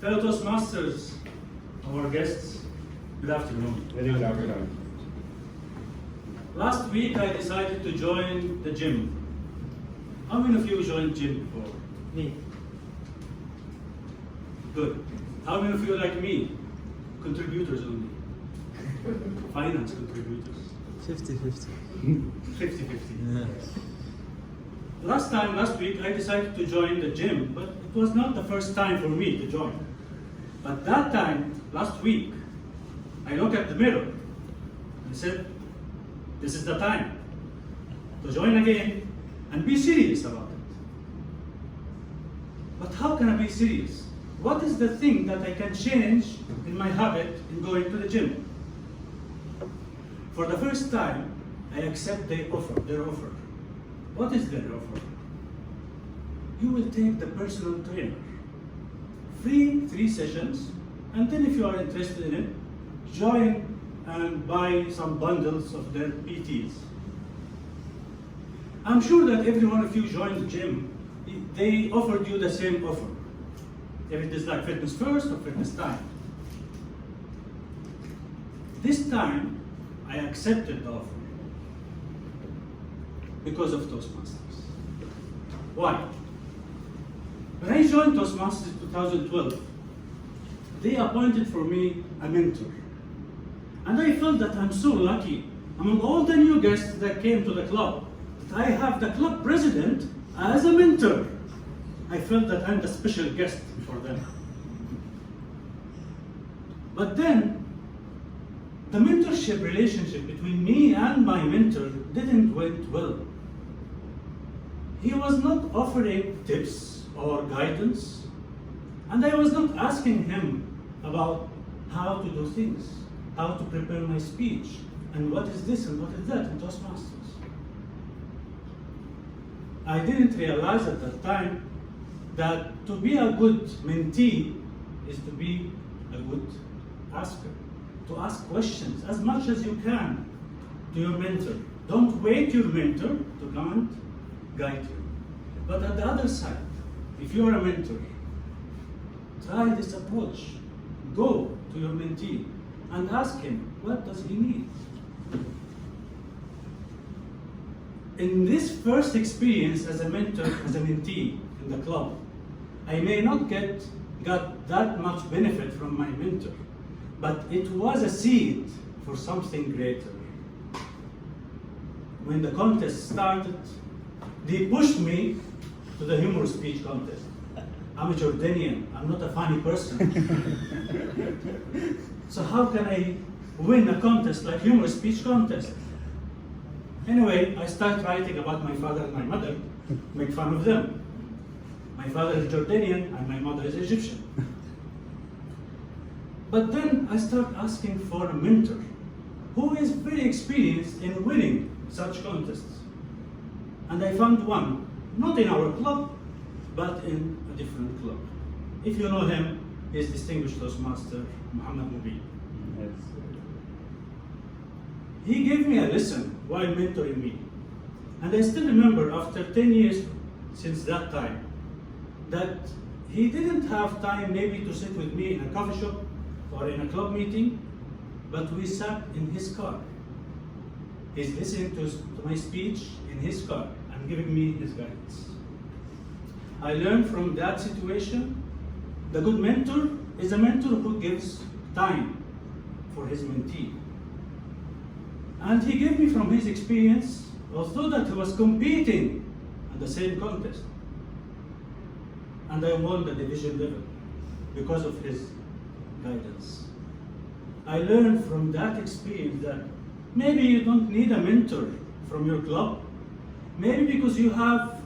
Fellow Toastmasters, our guests, good afternoon. Very good afternoon. Last week I decided to join the gym. How many of you joined gym before? Me. Good. How many of you like me? Contributors only. Finance contributors. 50-50. 50-50. Yeah. Last week I decided to join the gym, but it was not the first time for me to join. But that time, last week, I looked at the mirror and said, this is the time to join again and be serious about it. But how can I be serious? What is the thing that I can change in my habit in going to the gym? For the first time, I accept their offer. What is their offer? You will take the personal trainer. Free 3 sessions, and then if you are interested in it, join and buy some bundles of their PTs. I'm sure that every one of you joined the gym, they offered you the same offer. If it is like Fitness First or Fitness Time. This time, I accepted the offer because of Toastmasters. Why? When I joined Toastmasters in 2012, they appointed for me a mentor. And I felt that I'm so lucky among all the new guests that came to the club, that I have the club president as a mentor. I felt that I'm the special guest for them. But then, the mentorship relationship between me and my mentor didn't went well. He was not offering tips or guidance, and I was not asking him about how to do things, how to prepare my speech, and what is this and what is that in Toastmasters. I didn't realize at that time that to be a good mentee is to be a good asker, to ask questions as much as you can to your mentor. Don't wait your mentor to come and guide you. But at the other side, if you are a mentor, try this approach. Go to your mentee and ask him, what does he need? In this first experience as a mentor, as a mentee in the club, I may not got that much benefit from my mentor, but it was a seed for something greater. When the contest started, they pushed me to the humor speech contest. I'm a Jordanian, I'm not a funny person. So how can I win a contest like humor speech contest? Anyway, I started writing about my father and my mother, make fun of them. My father is Jordanian and my mother is Egyptian. But then I started asking for a mentor who is very experienced in winning such contests. And I found one, not in our club, but in a different club. If you know him, he is distinguished Toastmaster Muhammad Mubin. Yes. He gave me a lesson while mentoring me. And I still remember after 10 years since that time, that he didn't have time maybe to sit with me in a coffee shop or in a club meeting, but we sat in his car. He's listening to my speech in his car and giving me his guidance. I learned from that situation, the good mentor is a mentor who gives time for his mentee. And he gave me from his experience, although that he was competing at the same contest. And I won the division level because of his guidance. I learned from that experience that maybe you don't need a mentor from your club. Maybe because you have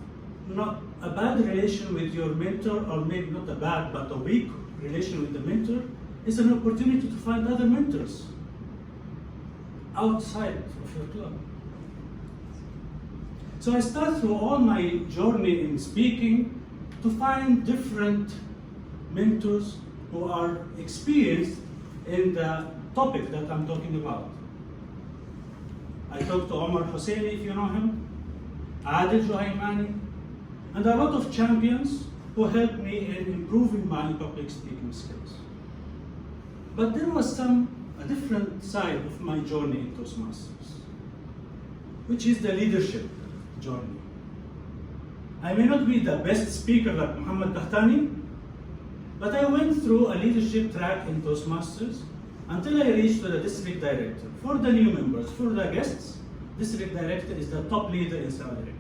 not a bad relation with your mentor, or maybe not a bad, but a weak relation with the mentor, is an opportunity to find other mentors outside of your club. So I started through all my journey in speaking to find different mentors who are experienced in the topic that I'm talking about. I talked to Omar Hosseini, if you know him, Adil Juhaimani, and a lot of champions who helped me in improving my public speaking skills. But there was a different side of my journey in Toastmasters, which is the leadership journey. I may not be the best speaker like Muhammad Qahtani, but I went through a leadership track in Toastmasters until I reached to the district director. For the new members, for the guests, district director is the top leader in Saudi Arabia.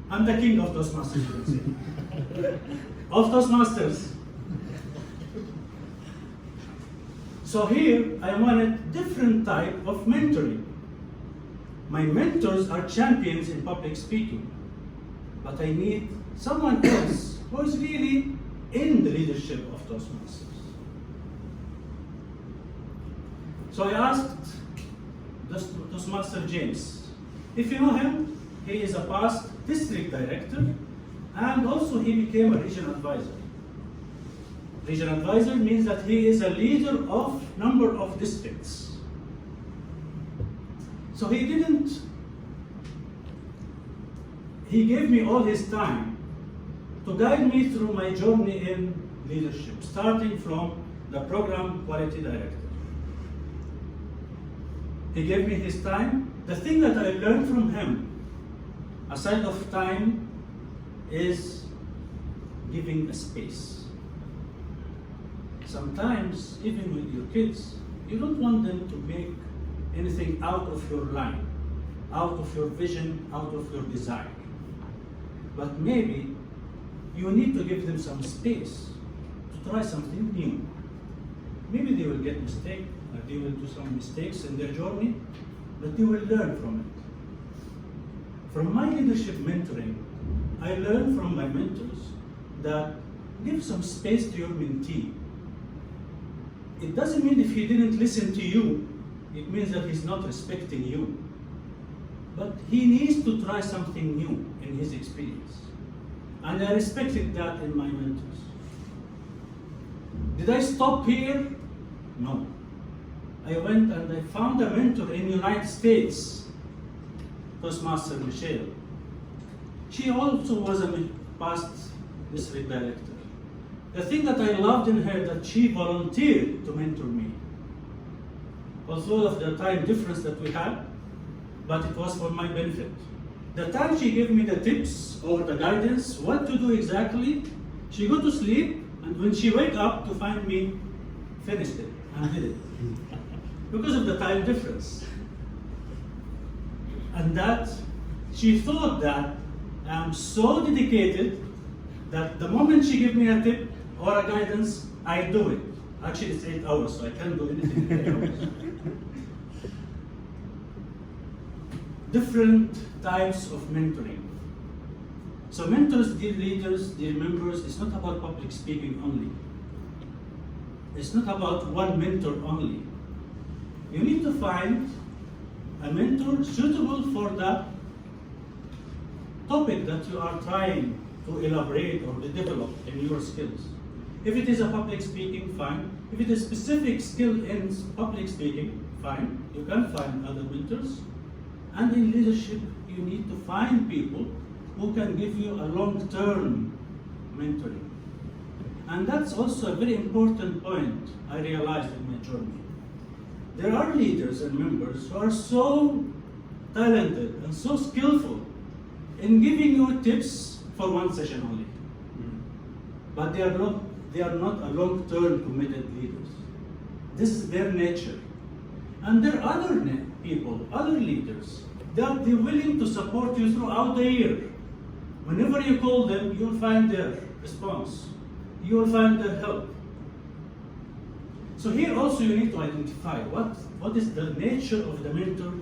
I'm the king of Toastmasters, you can say. Of Toastmasters. So here, I wanted different type of mentoring. My mentors are champions in public speaking, but I need someone else who is really in the leadership of Toastmasters. So I asked Toastmaster James. If you know him, he is a past district director, and also he became a regional advisor. Regional advisor means that he is a leader of number of districts. So he gave me all his time to guide me through my journey in leadership, starting from the program quality director. He gave me his time. The thing that I learned from him, aside of time, is giving a space. Sometimes, even with your kids, you don't want them to make anything out of your line, out of your vision, out of your desire. But maybe you need to give them some space to try something new. Maybe they will get mistakes, or they will do some mistakes in their journey, but they will learn from it. From my leadership mentoring, I learned from my mentors that give some space to your mentee. It doesn't mean if he didn't listen to you, it means that he's not respecting you. But he needs to try something new in his experience. And I respected that in my mentors. Did I stop here? No. I went and I found a mentor in the United States, Toastmaster Michelle. She also was a past district director. The thing that I loved in her that she volunteered to mentor me. Although of the time difference that we had, but it was for my benefit. The time she gave me the tips or the guidance, what to do exactly, she go to sleep, and when she wake up to find me, finished it and did it. Because of the time difference. And that, she thought that I'm so dedicated that the moment she give me a tip or a guidance, I do it. Actually, it's 8 hours, so I can't do anything in 8 hours. Different types of mentoring. So mentors, dear leaders, dear members, it's not about public speaking only. It's not about one mentor only. You need to find a mentor suitable for the topic that you are trying to elaborate or to develop in your skills. If it is a public speaking, fine. If it is specific skill in public speaking, fine. You can find other mentors. And in leadership, you need to find people who can give you a long-term mentoring. And that's also a very important point I realized in my journey. There are leaders and members who are so talented and so skillful in giving you tips for one session only. But they are not a long-term committed leaders. This is their nature. And there are other people, other leaders, that they're willing to support you throughout the year. Whenever you call them, you'll find their response. You'll find their help. So here also you need to identify what is the nature of the mentor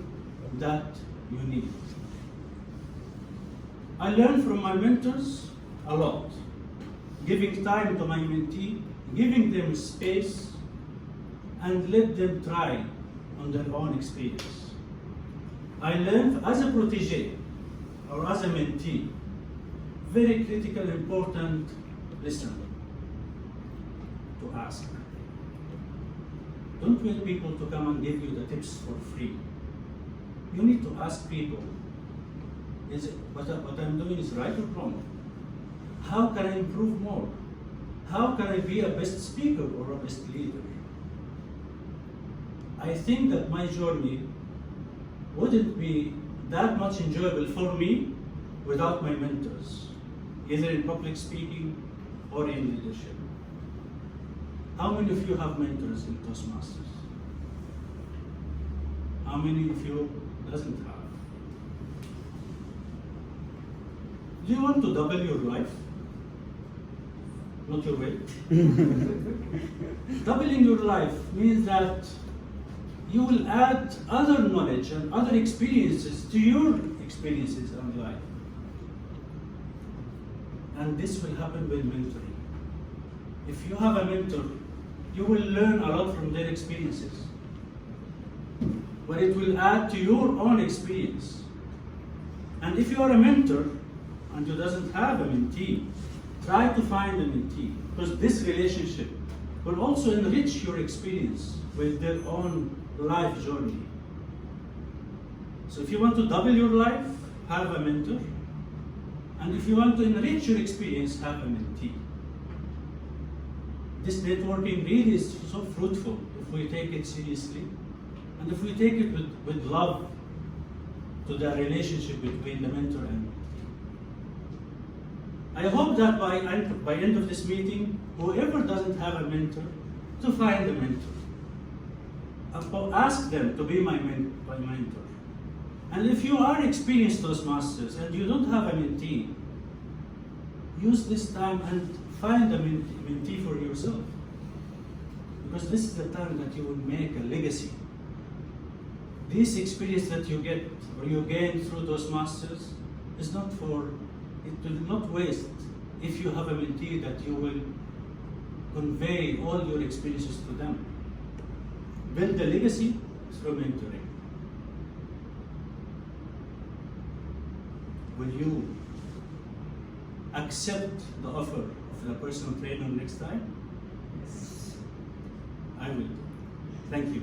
that you need. I learned from my mentors a lot. Giving time to my mentee, giving them space, and let them try on their own experience. I learned as a protege or as a mentee, very critical, important listener to ask. Don't wait people to come and give you the tips for free. You need to ask people, is it what I'm doing is right or wrong? how can I improve more? How can I be a best speaker or a best leader? I think that my journey wouldn't be that much enjoyable for me without my mentors, either in public speaking or in leadership. How many of you have mentors in Toastmasters? How many of you doesn't have? Do you want to double your life? Not your weight. Doubling your life means that you will add other knowledge and other experiences to your experiences in life. And this will happen with mentoring. If you have a mentor, you will learn a lot from their experiences. But it will add to your own experience. And if you are a mentor and you doesn't have a mentee, try to find a mentee, because this relationship will also enrich your experience with their own life journey. So if you want to double your life, have a mentor. And if you want to enrich your experience, have a mentee. This networking really is so fruitful if we take it seriously and if we take it with love to the relationship between the mentor and mentee. I hope that by end of this meeting, whoever doesn't have a mentor, to find a mentor. Ask them to be my mentor. And if you are experienced Toastmasters and you don't have a mentee, use this time and find a mentee for yourself. Because this is the time that you will make a legacy. This experience that you get or you gain through Toastmasters is not for, it will not waste if you have a mentee that you will convey all your experiences to them. Build a legacy through mentoring. Will you accept the offer of the personal trainer next time? Yes. I will. Thank you.